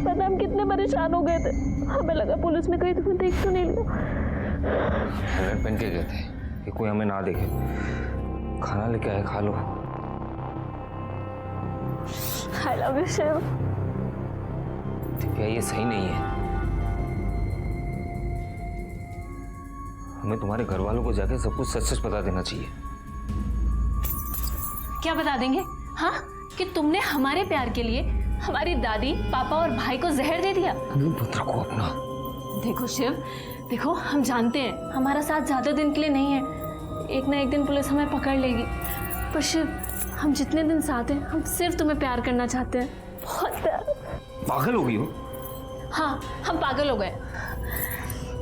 पता हम कितने परेशान हो गए थे। हमें लगा पुलिस ने कहीं तुम्हें देख तो नहीं लिया। हेलमेट पहन के गए थे कि कोई हमें ना देखे। खाना लेके आए, खा लो। I love you Shiv. Divya, ये सही नहीं है। हमें तुम्हारे घर वालों को जाके सब कुछ सच सच बता देना चाहिए। क्या बता देंगे? हाँ, कि तुमने हमारे प्यार के लिए हमारी दादी, पापा और भाई को जहर दे दिया। पुत्र को अपना। देखो शिव, देखो हम जानते हैं हमारा साथ ज्यादा दिन के लिए नहीं है। एक ना एक दिन पुलिस हमें पकड़ लेगी। पर शिव, हम जितने दिन साथ हैं, हम सिर्फ तुम्हें प्यार करना चाहते हैं। बहुत प्यार। पागल हो गई हो? हाँ, हम पागल हो गए।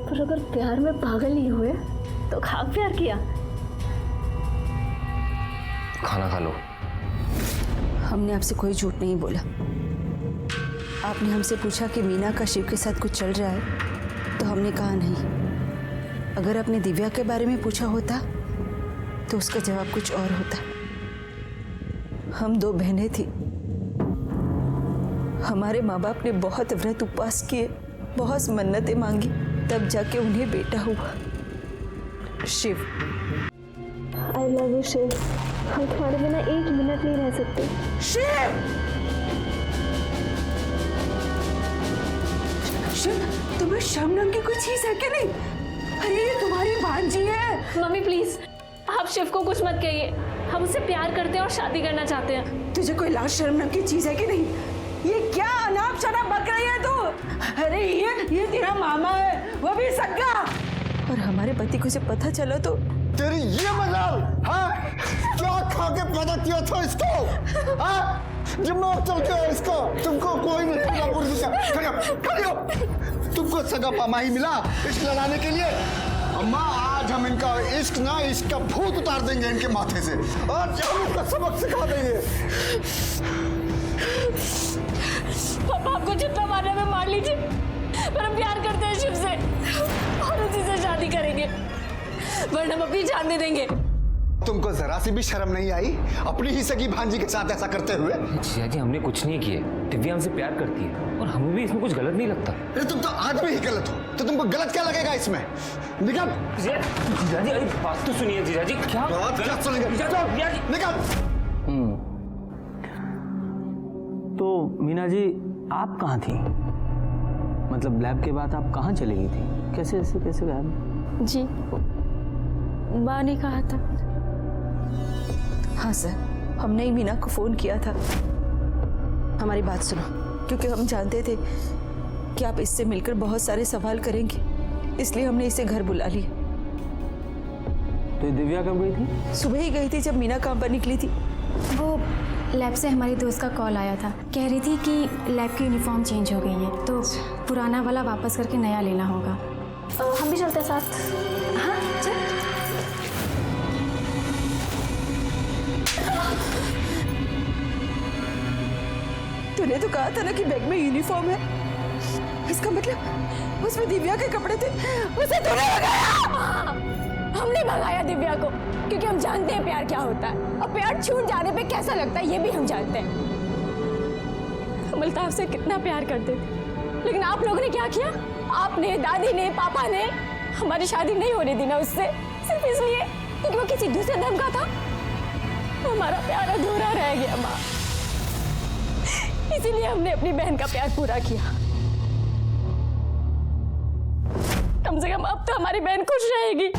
पर अगर प्यार में पागल नहीं हुए तो खाक प्यार किया। खाना खा लो। हमने आपसे कोई झूठ नहीं बोला। आपने हमसे पूछा कि मीना का शिव के साथ कुछ चल रहा है, तो हमने कहा नहीं। अगर आपने दिव्या के बारे में पूछा होता तो उसका जवाब कुछ और होता। हम 2 बहनें थी। हमारे माँ बाप ने बहुत व्रत उपवास किए, बहुत मन्नतें मांगी, तब जाके उन्हें बेटा हुआ, Shiv. I love you Shiv. हम तुम्हारे बिना 1 मिनट नहीं रह सकते। शिव! शिव, तुम्हें शर्म नाम की कोई चीज है कि नहीं? अरे ये तुम्हारी भांजी है। मम्मी प्लीज, आप शिव को कुछ मत कहिए। हम उससे प्यार करते हैं और शादी करना चाहते हैं। तुझे कोई लाज शर्म नाम की चीज है कि नहीं? ये क्या अनाप शनाप बक रही है तू? अरे ये तेरा मामा है, वो भी सगा। और हमारे पति को से पता चला तो तेरी ये मजाल, हाँ? क्या खा के पैदा किया था इसको? हाँ? दिमाग चल गया इसको। तुमको कोई नहीं मिला, तुमको सगा मामा ही मिला इश्क लड़ाने के लिए। अम्मा, आज हम इनका इश्क ना, इसका भूत उतार देंगे इनके माथे से और हम इनका सबक सिखा देंगे। पापा, आपको जितना मारने में मार लीजिए, पर हम प्यार करते हैं शिव से और उसी से शादी करेंगे, वरना हम अपनी जान दे देंगे। तुमको जरा सी भी शर्म नहीं आई अपनी ही सगी भांजी के साथ ऐसा करते हुए? जीजा जी, हमने कुछ नहीं किए। दिव्या हमसे प्यार करती है और हमें भी इसमें कुछ गलत नहीं लगता। अरे तुम तो आज भी ही गलत हो, तो तुमको गलत क्या लगेगा इसमें? निकल। जीजा जी, अरे बात तो सुनिए। जीजा जी, क्या बात क्या सुनेंगे? निकल। तो मीना जी, आप कहाँ थी? मतलब लैब के बाद आप कहाँ चली गई थी? कैसे गायब? जी, माँ ने कहा था। हाँ सर, हमने ही मीना को फोन किया था। हमारी बात सुनो, क्योंकि हम जानते थे कि आप इससे मिलकर बहुत सारे सवाल करेंगे, इसलिए हमने इसे घर बुला लिया। तो ये दिव्या कब गई थी? सुबह ही गई थी जब मीना काम पर निकली थी। वो लैब से हमारी दोस्त का कॉल आया था, कह रही थी कि लैब की यूनिफॉर्म चेंज हो गई है, तो पुराना वाला वापस करके नया लेना होगा। हम भी चलते हैं साथ। हाँ चल। तूने तो कहा था ना कि बैग में यूनिफॉर्म है, इसका मतलब उसमें दिव्या के कपड़े थे। उसे तूने भगाया। हमने भगाया दिव्या को, क्योंकि हम जानते हैं प्यार क्या होता है और प्यार छूट जाने पे कैसा लगता है, ये भी हम जानते हैं। हम अल्ताफ से कितना प्यार करते थे, लेकिन आप लोगों ने क्या किया? आपने, दादी ने, पापा ने हमारी शादी नहीं होने दी ना उससे, सिर्फ इसलिए क्योंकि वो किसी दूसरे धर्म का था। हमारा प्यार अधूरा रह गया माँ, इसीलिए हमने अपनी बहन का प्यार पूरा किया। कम से कम अब तो हमारी बहन खुश रहेगी।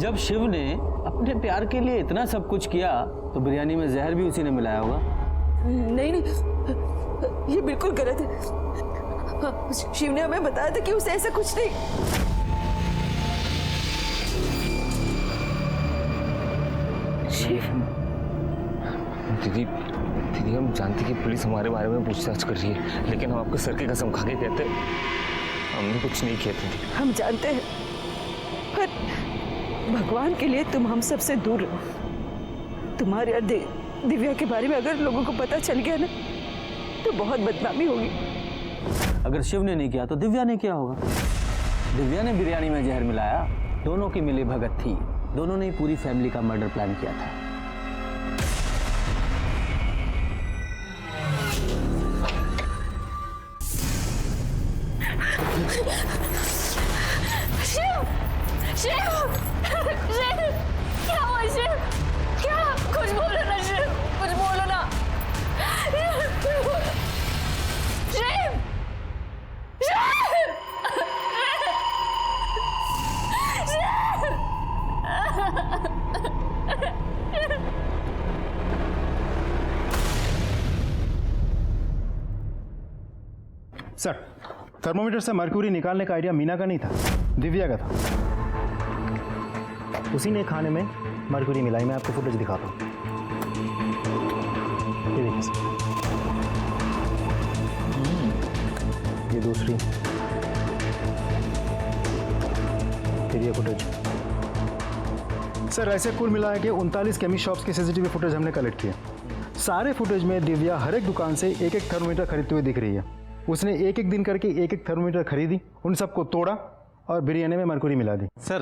जब शिव ने अपने प्यार के लिए इतना सब कुछ किया, तो बिरयानी में जहर भी उसी ने मिलाया होगा। नहीं, ये बिल्कुल गलत है। शिव ने हमें बताया था कि उसे ऐसा कुछ नहीं। शिव, दीदी, हम जानते कि पुलिस हमारे बारे में पूछताछ कर रही है, लेकिन हम आपके सर की कसम खा के कहते हमने कुछ नहीं किया दीदी। हम जानते हैं, पर भगवान के लिए तुम हम सबसे दूर रहो। तुम्हारे और दिव्या के बारे में अगर लोगों को पता चल गया ना, तो बहुत बदनामी होगी। अगर शिव ने नहीं किया तो दिव्या ने किया होगा। दिव्या ने बिरयानी में जहर मिलाया, दोनों की मिली भगत थी, दोनों ने पूरी फैमिली का मर्डर प्लान किया था। शिव शिव शिव क्या हुआ शिव? क्या? कुछ बोलो ना शिव, कुछ बोलो ना शिव शिव सर, थर्मोमीटर से मर्क्यूरी निकालने का आइडिया मीना का नहीं था, दिव्या का था। उसी ने खाने में मर्क्यूरी मिलाई। मैं आपको फुटेज दिखाता हूँ। ये देखिए सर, ये दूसरी, फिर ये फुटेज। सर, ऐसे कुल मिला के 39 केमिस्ट शॉप्स की सीसीटीवी फुटेज हमने कलेक्ट किया। सारे फुटेज में दिव्या हर एक दुकान से एक एक थर्मोमीटर खरीदते हुए दिख रही है। उसने एक एक दिन करके एक एक थर्मोमीटर खरीदी, उन सबको तोड़ा और बिरयानी में मरकुरी मिला दी। सर,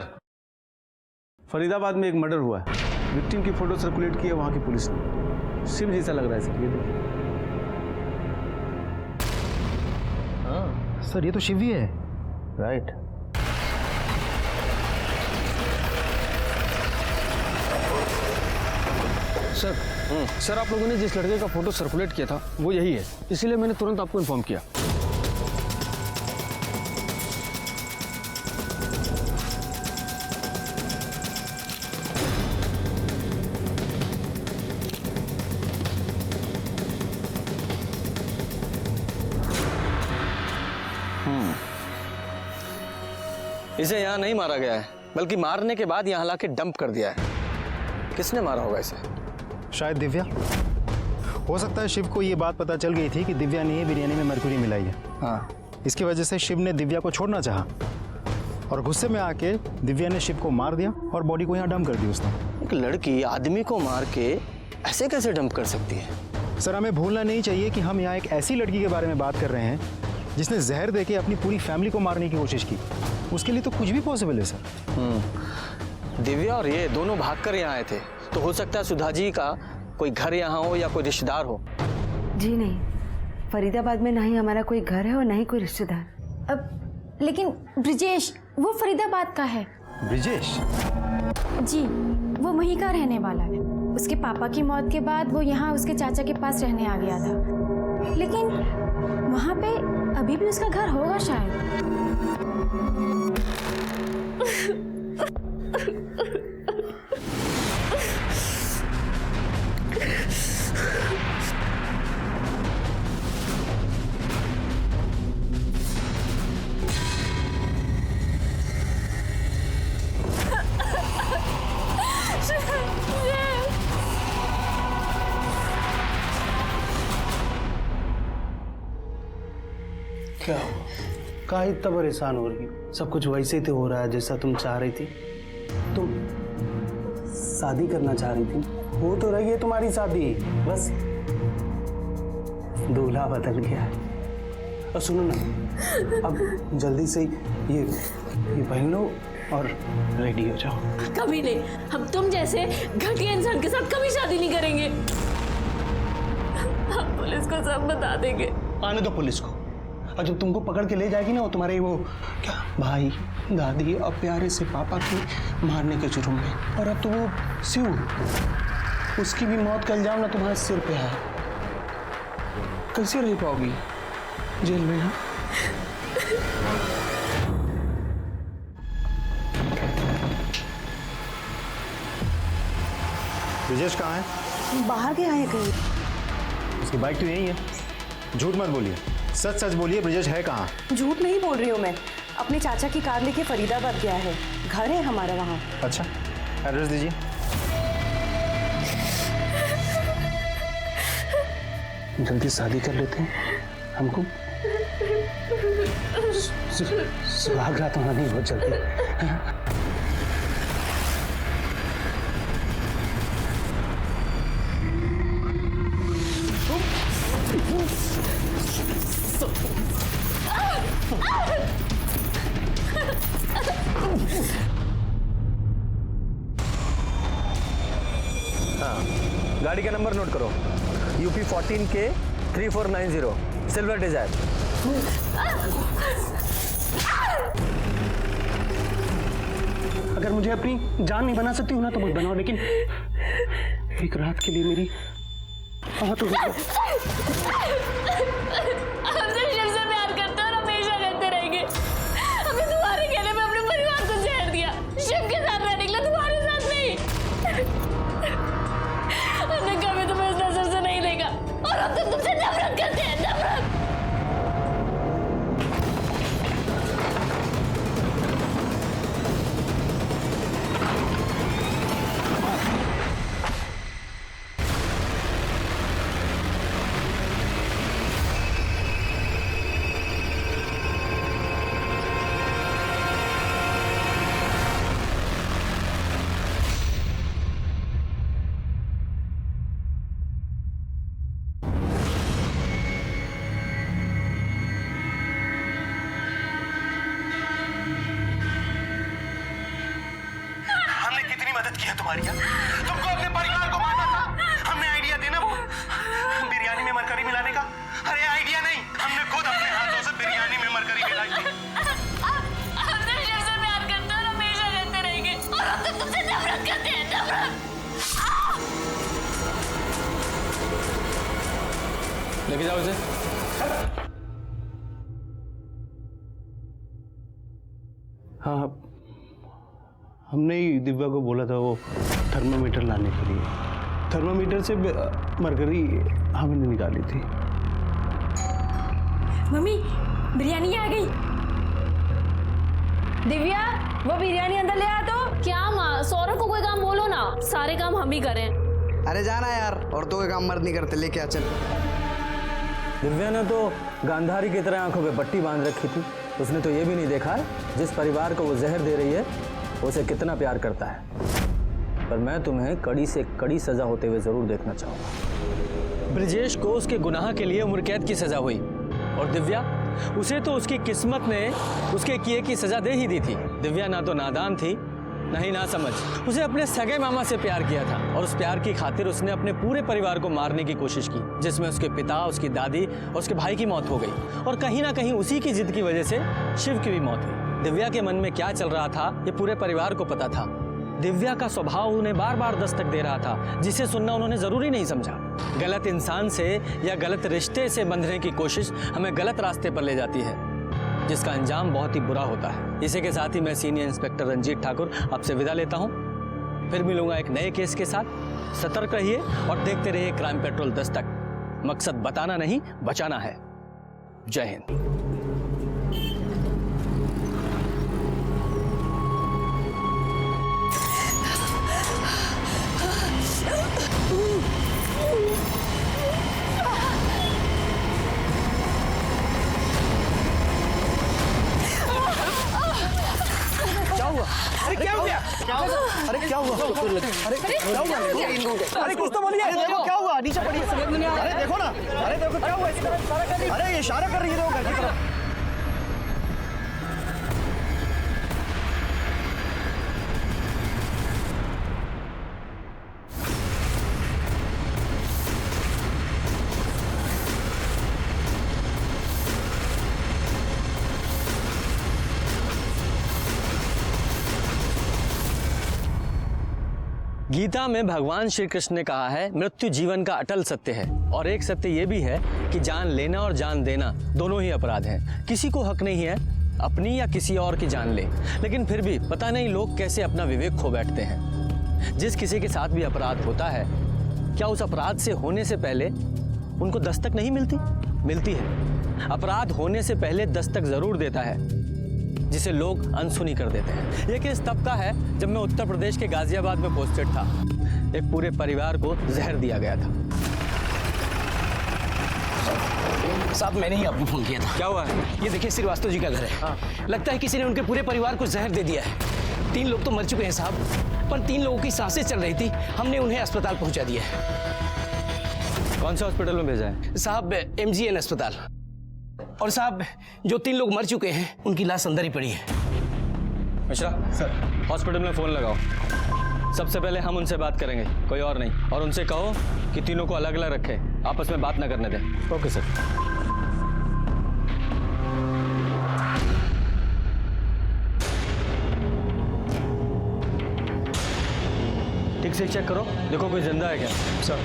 फरीदाबाद में एक मर्डर हुआ है, विक्टिम की फोटो सर्कुलेट की है वहाँ की पुलिस ने। शिव जैसा लग रहा है सर, ये देखिए। हाँ सर, ये तो शिव ही है। राइट। सर सर, आप लोगों ने जिस लड़के का फोटो सर्कुलेट किया था वो यही है, इसीलिए मैंने तुरंत आपको इन्फॉर्म किया। इसे यहाँ नहीं मारा गया है, बल्कि मारने के बाद यहाँ लाके डंप कर दिया है। किसने मारा होगा इसे? शायद दिव्या। हो सकता है शिव को ये बात पता चल गई थी कि दिव्या ने बिरयानी में मरकुरी मिलाई है। हाँ, इसकी वजह से शिव ने दिव्या को छोड़ना चाहा और गुस्से में आके दिव्या ने शिव को मार दिया और बॉडी को यहाँ डंप कर दी उसने। एक लड़की आदमी को मार के ऐसे कैसे डंप कर सकती है? सर, हमें भूलना नहीं चाहिए कि हम यहाँ एक ऐसी लड़की के बारे में बात कर रहे हैं जिसने जहर देके अपनी पूरी फैमिली को मारने की कोशिश की। उसके लिए तो कुछ भी पॉसिबल है सर। दिव्या और ये दोनों भागकर यहाँ आए थे, तो हो सकता है सुधा जी का कोई घर यहाँ हो या कोई रिश्तेदार हो। जी नहीं, फरीदाबाद में ना ही हमारा कोई घर है और ना ही कोई रिश्तेदार। अब लेकिन ब्रिजेश वो फरीदाबाद का है। ब्रिजेश? जी, वो वहीं का रहने वाला है। उसके पापा की मौत के बाद वो यहाँ उसके चाचा के पास रहने आ गया था, लेकिन वहाँ पे अभी भी उसका घर होगा शायद। क्या कहाँ इतना परेशान हो रही? सब कुछ वैसे ही तो हो रहा है जैसा तुम चाह रही थी। तुम शादी करना चाह रही थी, हो तो रही है तुम्हारी शादी, बस दूल्हा बदल गया है। और सुनो ना, अब जल्दी से ये पहन लो और रेडी हो जाओ। कभी नहीं, हम तुम जैसे घटिया इंसान के साथ कभी शादी नहीं करेंगे। हम पुलिस को सब बता देंगे। आने दो पुलिस को, और जब तुमको पकड़ के ले जाएगी ना वो तुम्हारे वो क्या भाई दादी और प्यारे से पापा के मारने के जुर्म में, और अब तो वो शिव, उसकी भी मौत का इल्जाम ना तुम्हारे सिर पे है। कैसे रह पाओगी जेल में? हाँ, ब्रिजेश कहाँ है? बाहर गया है कहीं। उसकी बाइक तो यही है। झूठ मत बोलिए, सच सच बोलिए, ब्रिजेश है कहाँ? झूठ नहीं बोल रही हूँ मैं, अपने चाचा की कार लेके फरीदाबाद गया है, घर है हमारा वहाँ। अच्छा, एड्रेस दीजिए। जल्दी शादी कर लेते हैं, हमको सुहाग रात होना नहीं बहुत जल्दी। गाड़ी का नंबर नोट करो, UP 14K 3490 सिल्वर डिजायर। अगर मुझे अपनी जान नहीं बना सकती हूँ ना तो मत बनाओ, लेकिन एक रात के लिए मेरी तो हमसे शिव से प्यार करते और हमेशा करते रहेंगे। हमें तुम्हारे कहने पे अपने परिवार को जहर दिया, शिव के साथ रहने के लिए, तुम्हारे साथ नहीं। हमने कभी तुम्हें इस नजर से नहीं देखा और अब तो तुमसे नफरत करते हैं, नफरत। मदद की है तुम्हारी। तुमको अपने परिवार को मारना था, हमने आइडिया देना वो बिरयानी में मरकरी मिलाने का। अरे आइडिया नहीं, हमने खुद अपने हाथों से बिरयानी में मरकरी मिलाई थी। हमसे शिव से प्यार करते और हमेशा करते रहेंगे और अब तो तुमसे नफरत करते हैं, नफरत। लेके जाओ इसे। हाँ, हमने ही दिव्या को बोला था वो थर्मामीटर लाने के लिए। थर्मामीटर से मरकरी हमने निकाली थी। मम्मी बिरयानी आ गई। दिव्या, वो बिरयानी अंदर ले आ। तो क्या माँ, सौरभ को कोई काम बोलो ना, सारे काम हम ही करें। अरे जाना यार, औरतों के काम मर्द नहीं करते, लेके आ चल। दिव्या ने तो गांधारी की तरह आंखों पे पट्टी बांध रखी थी। उसने तो ये भी नहीं देखा जिस परिवार को वो जहर दे रही है उसे कितना प्यार करता है। पर मैं तुम्हें कड़ी से कड़ी सजा होते हुए जरूर देखना चाहूंगा। ब्रजेश को उसके गुनाह के लिए उम्र कैद की सजा हुई और दिव्या, उसे तो उसकी किस्मत ने उसके किए की सजा दे ही दी थी। दिव्या ना तो नादान थी ना ही ना समझ। उसे अपने सगे मामा से प्यार किया था और उस प्यार की खातिर उसने अपने पूरे परिवार को मारने की कोशिश की, जिसमें उसके पिता, उसकी दादी और उसके भाई की मौत हो गई। और कहीं ना कहीं उसी की जिद की वजह से शिव की भी मौत हुई। दिव्या के मन में क्या चल रहा था ये पूरे परिवार को पता था। दिव्या का स्वभाव उन्हें बार बार दस्तक दे रहा था, जिसे सुनना उन्होंने जरूरी नहीं समझा। गलत इंसान से या गलत रिश्ते से बंधने की कोशिश हमें गलत रास्ते पर ले जाती है, जिसका अंजाम बहुत ही बुरा होता है। इसी के साथ ही मैं सीनियर इंस्पेक्टर रंजीत ठाकुर आपसे विदा लेता हूँ। फिर मिलूंगा एक नए केस के साथ। सतर्क रहिए और देखते रहिए क्राइम पेट्रोल दस्तक। मकसद बताना नहीं, बचाना है। जय हिंद। अरे क्या हो गया? अरे क्या हुआ? अरे क्या हुआ? अरे कुछ तो बोलिए। अरे देखो क्या हुआ? नीचे पड़िए। अरे देखो ना, अरे देखो क्या हुआ इसको? अरे ये इशारा कर रही है, देखो घर की तरफ। गीता में भगवान श्री कृष्ण ने कहा है, मृत्यु जीवन का अटल सत्य है। और एक सत्य यह भी है कि जान लेना और जान देना दोनों ही अपराध हैं। किसी को हक नहीं है अपनी या किसी और की जान ले, लेकिन फिर भी पता नहीं लोग कैसे अपना विवेक खो बैठते हैं। जिस किसी के साथ भी अपराध होता है, क्या उस अपराध से होने से पहले उनको दस्तक नहीं मिलती? मिलती है। अपराध होने से पहले दस्तक जरूर देता है, जिसे लोग अनसुनी कर देते हैं। ये केस तब का है जब मैं उत्तर प्रदेश के गाजियाबाद में पोस्टेड था। एक पूरे परिवार को जहर दिया गया था। साहब मैंने ही आपको फोन किया था। क्या हुआ है? ये देखिए श्रीवास्तव जी का घर है। हाँ। लगता है किसी ने उनके पूरे परिवार को जहर दे दिया है। 3 लोग तो मर चुके हैं साहब, पर 3 लोगों की सांसें चल रही थी। हमने उन्हें अस्पताल पहुंचा दिया है। कौन से हॉस्पिटल में भेजा है? साहब MGN अस्पताल। और साहब जो 3 लोग मर चुके हैं उनकी लाश अंदर ही पड़ी है। मिश्रा सर, हॉस्पिटल में फोन लगाओ। सबसे पहले हम उनसे बात करेंगे, कोई और नहीं। और उनसे कहो कि तीनों को अलग अलग रखे, आपस में बात ना करने दें। Okay sir. ठीक से चेक करो, देखो कोई जिंदा है क्या। सर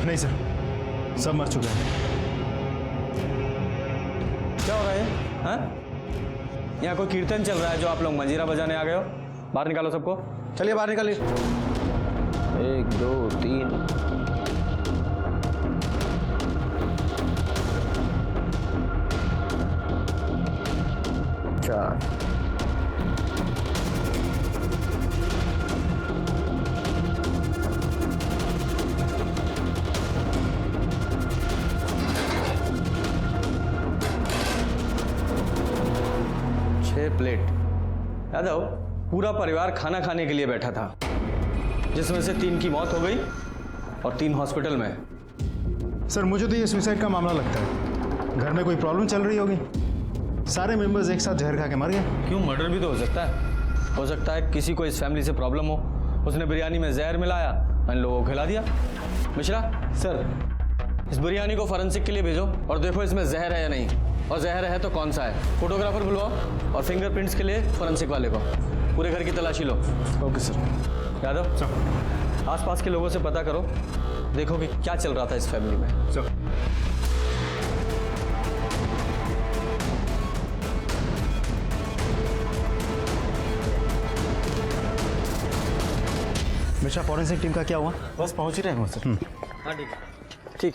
नहीं सर, सब मर चुके हैं। क्या हो रहा है? हाँ? यहाँ कोई कीर्तन चल रहा है जो आप लोग मंजीरा बजाने आ गए हो? बाहर निकालो सबको, चलिए बाहर निकालिए। 1 2 3 4 6 प्लेट। यादव, पूरा परिवार खाना खाने के लिए बैठा था, जिसमें से 3 की मौत हो गई और 3 हॉस्पिटल में। सर मुझे तो ये सुसाइड का मामला लगता है। घर में कोई प्रॉब्लम चल रही होगी, सारे मेंबर्स एक साथ जहर खा के मर गए। क्यों, मर्डर भी तो हो सकता है। हो सकता है किसी को इस फैमिली से प्रॉब्लम हो, उसने बिरयानी में जहर मिलाया, इन लोगों को खिला दिया। मिश्रा सर, इस बिरयानी को फॉरेंसिक के लिए भेजो और देखो इसमें जहर है या नहीं, और जहर है तो कौन सा है। फोटोग्राफर बुलवाओ और फिंगरप्रिंट्स के लिए फॉरेंसिक वाले को। पूरे घर की तलाशी लो। Okay sir. यादव सर, आसपास के लोगों से पता करो, देखो कि क्या चल रहा था इस फैमिली में। सर मिश्रा, फॉरेंसिक टीम का क्या हुआ? बस पहुंच ही रहे हैं सर। हाँ ठीक।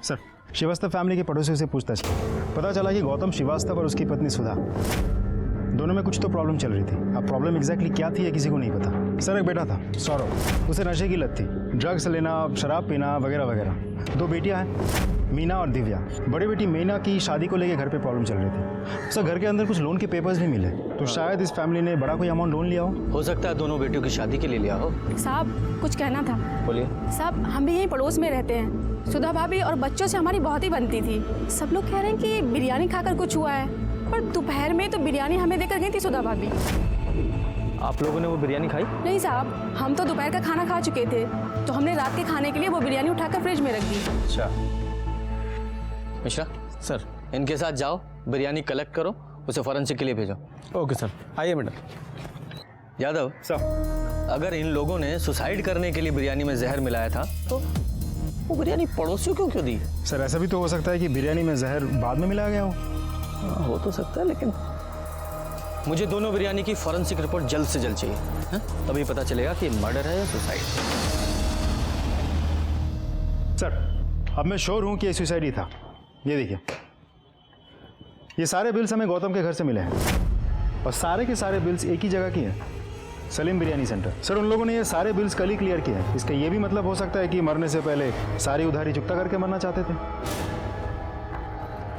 सर श्रीवास्तव फैमिली के पड़ोसियों से पूछताछ की, पता चला कि गौतम श्रीवास्तव और उसकी पत्नी सुधा दोनों में कुछ तो प्रॉब्लम चल रही थी। अब प्रॉब्लम एग्जैक्टली क्या थी ये किसी को नहीं पता। सर एक बेटा था सौरभ, उसे नशे की लत थी, ड्रग्स लेना, शराब पीना वगैरह वगैरह। 2 बेटियां हैं, मीना और दिव्या। बड़ी बेटी मीना की शादी को लेकर घर पे प्रॉब्लम चल रही थी। सर घर के अंदर कुछ लोन के पेपर्स भी मिले, तो शायद इस फैमिली ने बड़ा कोई अमाउंट लोन लिया हो सकता है दोनों बेटियों की शादी के लिए लिया हो। साहब कुछ कहना था। बोलिए। साहब हम भी यहीं पड़ोस में रहते हैं, सुधा भाभी और बच्चों से हमारी बहुत ही बनती थी। सब लोग कह रहे हैं कि बिरयानी खाकर कुछ हुआ है, पर दोपहर में तो बिरयानी हमें देकर गई थी सुधा भाभी। आप लोगों ने वो बिरयानी खाई? नहीं साहब, हम तो दोपहर का खाना खा चुके थे, तो हमने रात के खाने के लिए वो बिरयानी उठाकर फ्रिज में रख दी। अच्छा। मिश्रा सर, इनके साथ जाओ, बिरयानी कलेक्ट करो, उसे फॉरेंसिक के लिए भेजो। ओके सर, आइए मैडम। यादव सर, अगर इन लोगों ने सुसाइड करने के लिए बिरयानी में जहर मिलाया था तो वो बिरयानी पड़ोसियों को क्यों दी? सर ऐसा भी तो हो सकता है कि बिरयानी में जहर बाद में मिलाया गया हो। हो तो सकता है, लेकिन मुझे दोनों बिरयानी की फॉरेंसिक रिपोर्ट जल्द से जल्द चाहिए, है? तभी पता चलेगा कि मर्डर है या सुसाइड। सर अब मैं श्योर हूँ कि ये सुसाइड ही था। ये देखिए, ये सारे बिल्स हमें गौतम के घर से मिले हैं और सारे के सारे बिल्स एक ही जगह की हैं, सलीम बिरयानी सेंटर। सर उन लोगों ने ये सारे बिल्स कल ही क्लियर किए हैं। इसका ये भी मतलब हो सकता है कि मरने से पहले सारी उधारी चुकता करके मरना चाहते थे।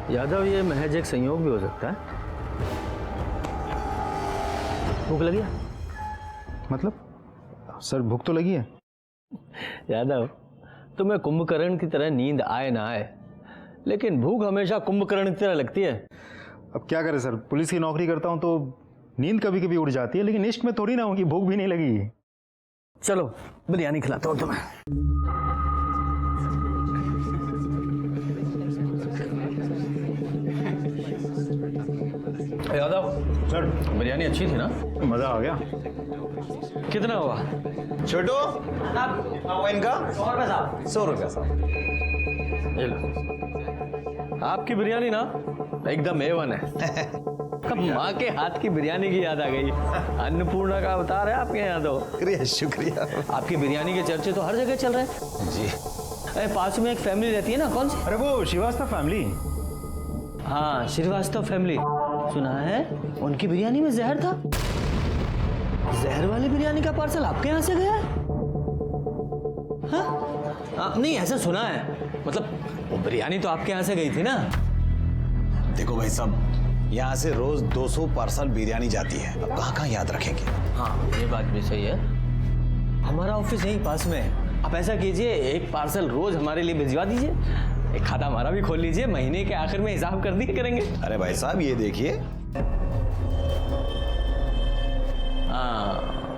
यादव, ये महज एक संयोग भी हो सकता है। भूख लगी है? मतलब सर भूख तो लगी है। यादव, तुम्हें कुंभकर्ण की तरह नींद आए ना आए, लेकिन भूख हमेशा कुंभकर्ण की तरह लगती है। अब क्या करें सर, पुलिस की नौकरी करता हूँ तो नींद कभी कभी उड़ जाती है, लेकिन इश्क में थोड़ी ना होगी, भूख भी नहीं लगी। चलो बिरयानी खिलाता हूँ तुम्हें। यादव सर बिरयानी अच्छी थी ना? मज़ा आ गया। कितना हुआ? छोटू इनका 100 रुपया साहब। ये लो। आपकी बिरयानी ना एकदम A1 है। अब माँ के हाथ की बिरयानी की याद आ गई। अन्नपूर्णा का अवतार है आपके यहाँ तो। शुक्रिया शुक्रिया। आपकी बिरयानी के चर्चे तो हर जगह चल रहे हैं जी। अरे पास में एक फैमिली रहती है ना, कौन सी? अरे वो श्रीवास्तव फैमिली। हाँ, श्रीवास्तव फैमिली। सुना है उनकी बिरयानी में जहर था। जहर वाली बिरयानी का पार्सल आपके यहाँ से गया? हाँ? नहीं, ऐसा सुना है। मतलब वो बिरयानी तो आपके यहाँ से गई थी ना? देखो भाई साहब, यहाँ से रोज 200 पार्सल बिरयानी जाती है, अब कहाँ याद रखेंगे। हाँ ये बात भी सही है। हमारा ऑफिस यहीं पास में है। आप ऐसा कीजिए, एक पार्सल रोज हमारे लिए भिजवा दीजिए, एक खाता हमारा भी खोल लीजिए, महीने के आखिर में हिसाब कर दिए करेंगे। अरे भाई साहब ये देखिए। हाँ,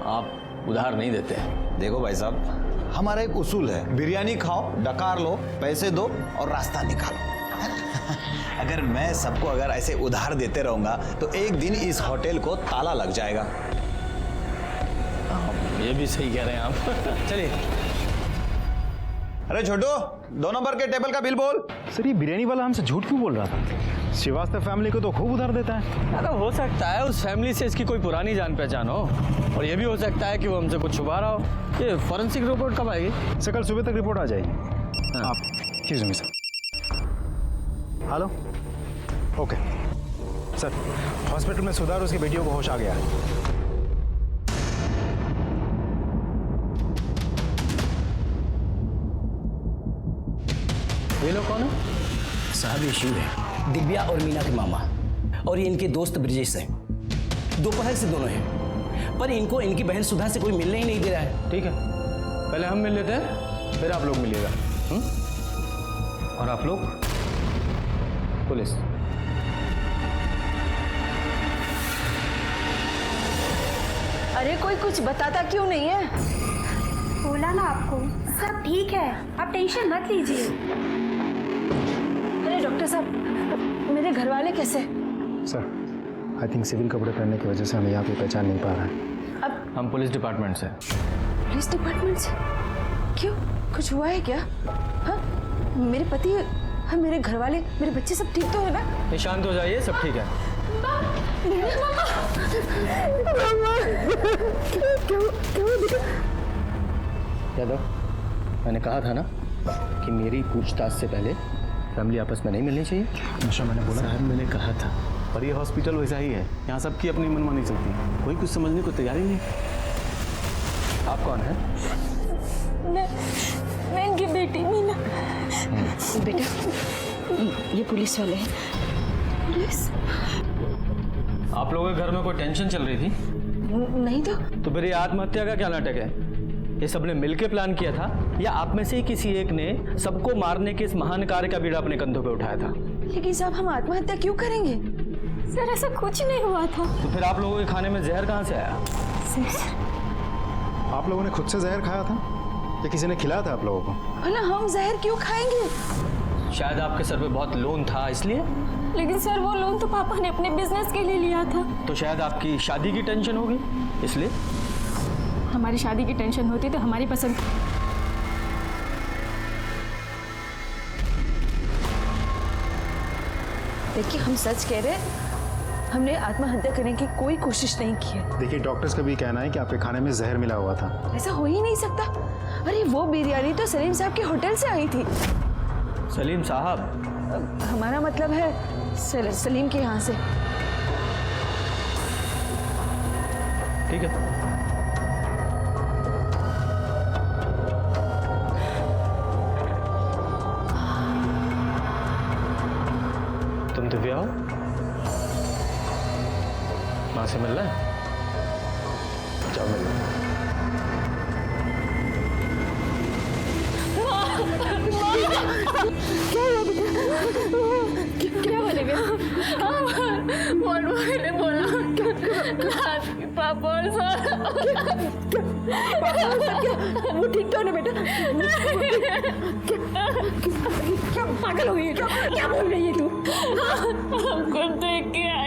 आप उधार नहीं देते। देखो भाई साहब, हमारा एक उसूल है, बिरयानी खाओ, डकार लो, पैसे दो और रास्ता निकालो। अगर मैं सबको अगर ऐसे उधार देते रहूंगा तो एक दिन इस होटल को ताला लग जाएगा। ये भी सही कह रहे हैं आप। चलिए। अरे छोटू, 2 नंबर के टेबल का बिल बोल। सर ये बिरयानी वाला हमसे झूठ क्यों बोल रहा था? श्रीवास्तव फैमिली को तो खूब उधार देता है। अरे हो सकता है उस फैमिली से इसकी कोई पुरानी जान पहचान हो, और ये भी हो सकता है कि वो हमसे कुछ छुपा रहा हो। ये फॉरेंसिक रिपोर्ट कब आएगी? सर कल सुबह तक रिपोर्ट आ जाएगी। आप excuse me sir. Hello, okay sir, hospital में सुधार, उसकी बेटियों को होश आ गया है। ये लोग कौन है? साहब ये शिव है, दिव्या और मीना के मामा, और ये इनके दोस्त ब्रिजेश हैं। दोपहर से दोनों हैं, पर इनको इनकी बहन सुधा से कोई मिलने ही नहीं दे रहा है। ठीक है, पहले हम मिल लेते हैं, फिर आप लोग मिलिएगा। और आप लोग पुलिस। अरे कोई कुछ बताता क्यों नहीं है? बोला ना आपको, सब ठीक है, आप टेंशन मत लीजिए। अरे डॉक्टर साहब, मेरे घर वाले कैसे? सर आई थिंक सिविल कपड़े पहनने की वजह से हमें यहाँ पे पहचान नहीं पा रहा है। अब हम पुलिस डिपार्टमेंट से। पुलिस डिपार्टमेंट से? क्यों, कुछ हुआ है क्या? हाँ, मेरे पति, हाँ मेरे घर वाले, मेरे बच्चे सब ठीक तो है ना? शांत हो जाइए, सब ठीक है। यादव, मैंने कहा था ना कि मेरी पूछताछ से पहले फैमिली आपस में नहीं मिलनी चाहिए। नशा मैंने बोला। साहब मैंने कहा था, पर ये हॉस्पिटल वैसा ही है, यहाँ सबकी अपनी मनमानी चलती है, कोई कुछ समझने को तैयार ही नहीं। आप कौन हैं? मैं इनकी बेटी मीना। बेटा ये पुलिस वाले हैं। पुलिस? आप लोगों के घर में कोई टेंशन चल रही थी? नहीं तो फिर ये आत्महत्या का क्या नाटक है? ये सबने मिलके प्लान किया था, या आप में से ही किसी एक ने सबको मारने के इस महान कार्य का बीड़ा अपने कंधों पे उठाया था? लेकिन साहब हम आत्महत्या क्यों करेंगे? सर ऐसा कुछ नहीं हुआ था। तो फिर आप लोगों के खाने में जहर कहाँ से आया? आप लोगों ने खुद से जहर खाया था या किसी ने खिलाया था आप लोगों को? भला हम जहर क्यों खाएंगे? शायद आपके सर पे बहुत लोन था इसलिए। लेकिन सर वो लोन तो पापा ने अपने बिजनेस के लिए लिया था। तो शायद आपकी शादी की टेंशन होगी इसलिए। हमारी शादी की टेंशन होती तो हमारी पसंद। देखिए हम सच कह रहे हैं, हमने आत्महत्या करने की कोई कोशिश नहीं की है। देखिए डॉक्टर्स का भी कहना है कि आपके खाने में जहर मिला हुआ था। ऐसा हो ही नहीं सकता। अरे वो बिरयानी तो सलीम साहब के होटल से आई थी। सलीम साहब? हमारा मतलब है सलीम के यहाँ से। ठीक है, तुम दिव्या हो? माँ से मिलना है? जाओ मिल लो। क्या बोलेगा? मैंने बोला पापा और सारा वो ठीक तो है बेटा? क्या पागल हो गई? क्या बोल रही है तू? हमको देख के आए।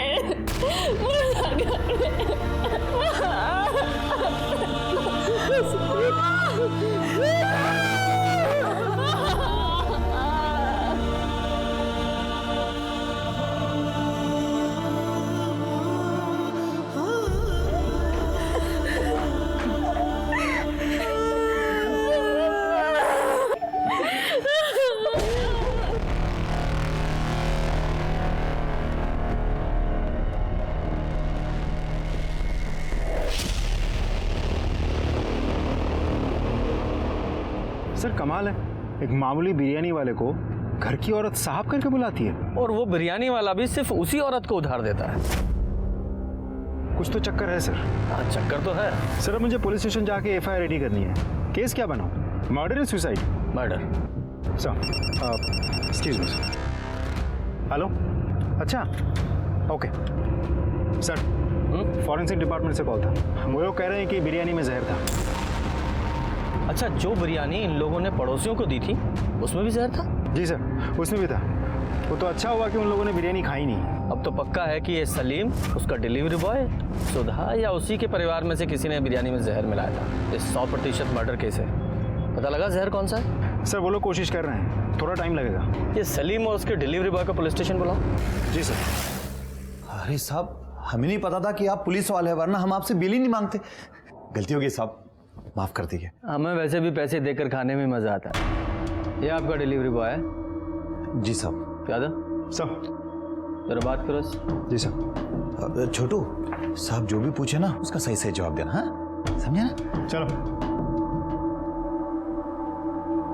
सर कमाल है, एक मामूली बिरयानी वाले को घर की औरत साहब करके बुलाती है। और वो बिरयानी वाला भी सिर्फ उसी औरत को उधार देता है। कुछ तो चक्कर है सर। हाँ चक्कर तो है। सर अब मुझे पुलिस स्टेशन जाके एफआईआर रेडी करनी है। केस क्या बनाऊं? मर्डर या suicide? Murder. Sir excuse me sir. Hello, अच्छा ओके सर, फॉरेंसिक डिपार्टमेंट से कॉल था। वो लोग कह रहे हैं कि बिरयानी में जहर था। अच्छा, जो बिरयानी इन लोगों ने पड़ोसियों को दी थी उसमें भी जहर था? जी सर, उसमें भी था। वो तो अच्छा हुआ कि उन लोगों ने बिरयानी खाई नहीं। अब तो पक्का है कि ये सलीम, उसका डिलीवरी बॉय, सुधा या उसी के परिवार में से किसी ने बिरयानी में जहर मिलाया था। ये 100% मर्डर केस है। पता लगा जहर कौन सा है? सर वो लोग कोशिश कर रहे हैं, थोड़ा टाइम लगेगा। ये सलीम और उसके डिलीवरी बॉय को पुलिस स्टेशन बुलाओ। जी सर। अरे साहब, हमें नहीं पता था कि आप पुलिस वाले हैं, वरना हम आपसे बिल ही नहीं मांगते। गलती हो गई साहब, माफ कर दीजिए। हमें वैसे भी पैसे देकर खाने में मजा आता है। ये आपका डिलीवरी बॉय है? जी साहब। यादव सर। जरा बात करो। जी सर। छोटू साहब जो भी पूछे ना उसका सही सही जवाब देना, हाँ समझे ना? चलो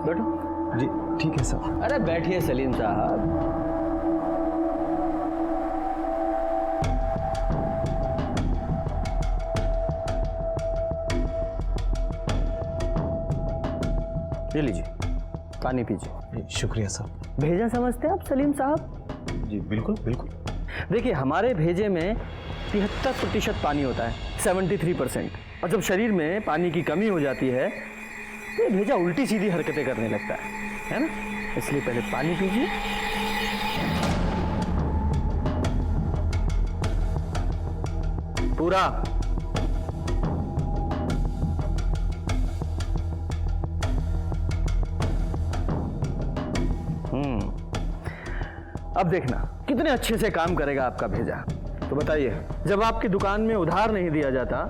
बैठो। जी ठीक है साहब। अरे बैठिए सलीम साहब। ये लीजिए, पानी पीजिए। शुक्रिया साहब। भेजा समझते हैं आप सलीम साहब? जी बिल्कुल बिल्कुल। देखिए, हमारे भेजे में 73% पानी होता है, 73%। और जब शरीर में पानी की कमी हो जाती है तो ये भेजा उल्टी सीधी हरकतें करने लगता है ना? इसलिए पहले पानी पीजिए। पूरा। अब देखना कितने अच्छे से काम करेगा आपका भेजा। तो बताइए, जब आपकी दुकान में उधार नहीं दिया जाता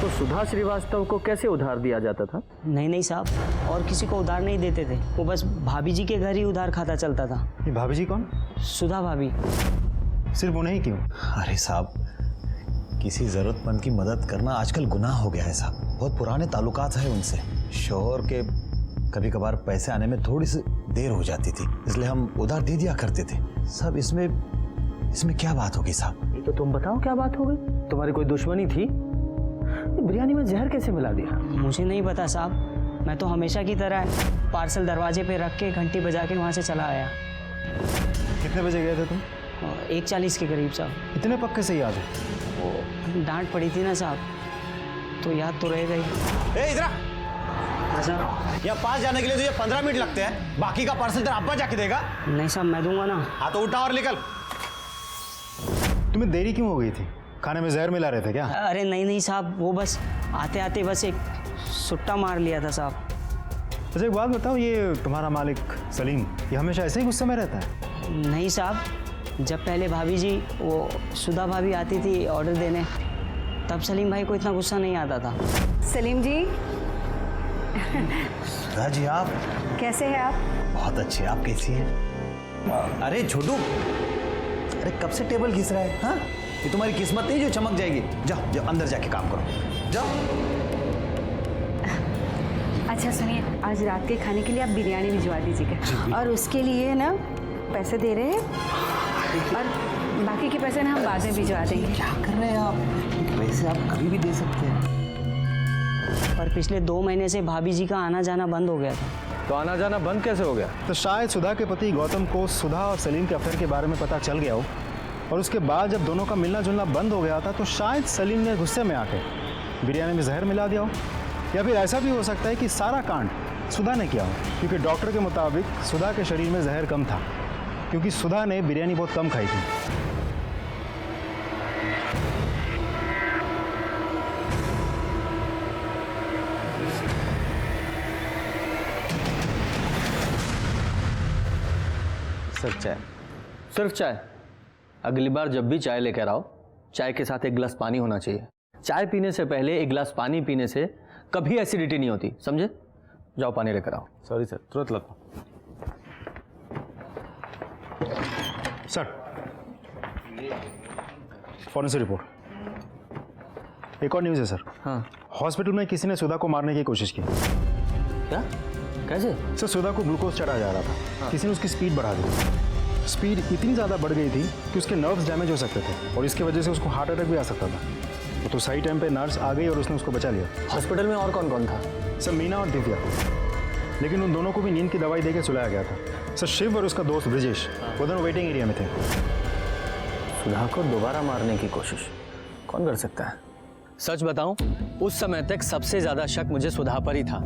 तो सुधा श्रीवास्तव को कैसे उधार दिया जाता था? नहीं साहब, और किसी को उधार नहीं देते थे। वो बस भाभी जी के घर ही उधार खाता चलता था। ये भाभी जी कौन? सुधा भाभी। सिर्फ उन्हें ही क्यों? अरे साहब, किसी जरूरतमंद की मदद करना आजकल गुनाह हो गया है साहब। बहुत पुराने ताल्लुकात है उनसे। शोहर के कभी कभार पैसे आने में थोड़ी सी देर हो जाती थी, इसलिए हम उधार दे दिया करते थे। सब इसमें क्या बात होगी साहब? ये तो तुम बताओ क्या बात हो गई? तुम्हारी कोई दुश्मनी थी? बिरयानी में जहर कैसे मिला दिया? मुझे नहीं पता साहब, मैं तो हमेशा की तरह पार्सल दरवाजे पे रख के घंटी बजा के वहाँ से चला आया। कितने बजे गए थे तुम? 1:40 के करीब साहब। इतने पक्के से याद है? वो डांट पड़ी थी ना साहब, तो याद तो रह गई। इधर यहाँ पास जाने के लिए तुझे 15 मिनट लगते हैं, बाकी का पार्सल तेरा अब्बा जाके देगा। नहीं साहब, मैं दूंगा ना। हाँ तो उठा और निकल। तुम्हें देरी क्यों हो गई थी? खाने में जहर मिला रहे थे क्या? अरे नहीं साहब, वो बस आते आते बस एक सुट्टा मार लिया था साहब। अच्छा एक बात बताओ, ये तुम्हारा मालिक सलीम ये हमेशा ऐसे ही गुस्से में रहता है? नहीं साहब, जब पहले भाभी जी वो सुधा भाभी आती थी ऑर्डर देने, तब सलीम भाई को इतना गुस्सा नहीं आता था। सलीम जी। सुधा जी आप कैसे हैं आप? बहुत अच्छे, आप कैसी हैं? अरे छोटू, अरे कब से टेबल घिस रहा है? हाँ, ये तुम्हारी किस्मत नहीं जो चमक जाएगी। जाओ जाओ अंदर जाके काम करो, जाओ। अच्छा सुनिए, आज रात के खाने के लिए आप बिरयानी भिजवा दीजिएगा, और उसके लिए ना पैसे दे रहे हैं, और बाकी के पैसे ना हम बाद में भिजवा देंगे। क्या कर रहे हैं आप? पैसे आप कभी भी दे सकते हैं। पर पिछले 2 महीने से भाभी जी का आना जाना बंद हो गया था। तो आना जाना बंद कैसे हो गया? तो शायद सुधा के पति गौतम को सुधा और सलीम के अफेयर के बारे में पता चल गया हो, और उसके बाद जब दोनों का मिलना जुलना बंद हो गया था तो शायद सलीम ने गुस्से में आके बिरयानी में जहर मिला दिया हो। या फिर ऐसा भी हो सकता है कि सारा कांड सुधा ने किया हो, क्योंकि डॉक्टर के मुताबिक सुधा के शरीर में जहर कम था, क्योंकि सुधा ने बिरयानी बहुत कम खाई थी। सिर्फ चाय? सिर्फ चाय? अगली बार जब भी चाय लेकर आओ, चाय के साथ एक गिलास पानी होना चाहिए। चाय पीने से पहले एक गिलास पानी पीने से कभी एसिडिटी नहीं होती, समझे? जाओ पानी लेकर आओ। सॉरी सर, तुरंत लगता। Sir, forensic report. एक और न्यूज़ है सर। हाँ। हॉस्पिटल में किसी ने सुधा को मारने की कोशिश की। क्या? कैसे? सर सुधा को ग्लूकोज चढ़ाया जा रहा था। हाँ। किसी ने उसकी स्पीड बढ़ा दी। स्पीड इतनी ज़्यादा बढ़ गई थी कि उसके नर्व्स डैमेज हो सकते थे, और इसकी वजह से उसको हार्ट अटैक भी आ सकता था। तो सही टाइम पे नर्स आ गई और उसने उसको बचा लिया। हॉस्पिटल में और कौन कौन था? सर मीना और दिव्या, लेकिन उन दोनों को भी नींद की दवाई देकर सुलाया गया था। सर शिव और उसका दोस्त ब्रिजेश वो दोनों वेटिंग एरिया में थे। सुधा को दोबारा मारने की कोशिश कौन कर सकता है? सच बताऊं, उस समय तक सबसे ज्यादा शक मुझे सुधा पर ही था।